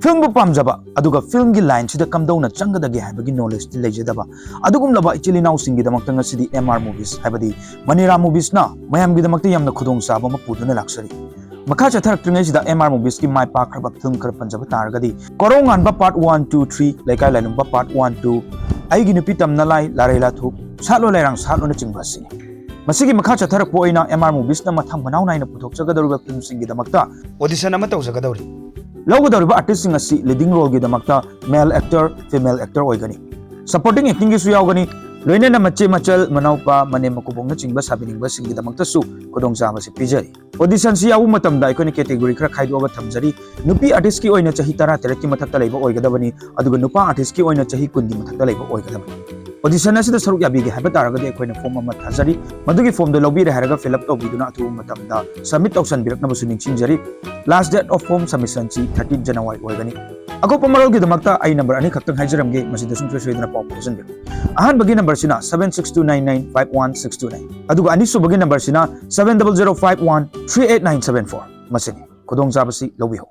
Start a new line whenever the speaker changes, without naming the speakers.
film पामजबा अदुगा film की line सिदा कमदौना चंगदगे हाइबगी knowledge ति लेजदबा अदुगुमलबा इचिल इनाउसिंगी दमक्ता ngasi MR movies हाइबदी मनीरा movies ना मयामगी दमक्ता यामना खुदोंग साबा म पुदुना लाक्सरी मखा चथरक्त्रिङै सिदा MR movies की माय पाखरबा फिल्म खर पंजबा तारगदी कोरोंग अनबा पार्ट 1 2 3 लेकाय लाइनुबा पार्ट 1 2 आइगी नुपी तमना लाइ लारेला थु सालो लाइरांग सालो न चिंगबासी मसिगी मखा चथरक पोइना MR movies ना मथंग बनाउ नाइना पुथोकचगदरुबा फिल्म सिंगी दमक्ता ऑडिशन अमा तौजगदौरी लौगदौरिबा आर्टिस्ट सिंग असि लीडिंग रोल की दमक्ता मेल एक्टर फीमेल एक्टर ओइगनी सपोर्टिंग एक्टिंग की सुयावगनी लोइनेना मच्चे मचल मनाउपा मने मकुबोंग चिंगबा साबिनिंगबा सिंगी दमक्ता सु खुदोंग चाबसि पिजरी ऑडिशन सि याउ मतमदा अइकोनि कैटेगरी खरा खाइदोगा थमजरी नुपी आर्टिस्ट की ओइना चही 13 की मथक्ता लेबा ओइगदबनी अदुगा नुपा आर्टिस्ट की ओइना चही 20 की मथक्ता लेबा ओइगदबनी ऑडिशन असि सरुक याबीगे हाबा तारगदि अइकोइना फॉर्म अमा थाजरी मदुगी फॉर्म दो लौबी रहरगा फिल अप तौबीदुना अथु मतमदा सबमिट तौसन बिरकनबसु निंचिंजरी last date of form submission ची 13 जनवरी ओइगनी अगोपा मरोल की दमक्ता आई नंबर अनि खक्तंग हाइजरमगे मसिद सुंफ्रे सोइदना पाउ पोजनबे अहान बगी नंबर सिना 7629951629 अदुगा अनि सुबगी नंबर सिना 7005138974 मसिनी खुदोंग जाबसी लौबिहो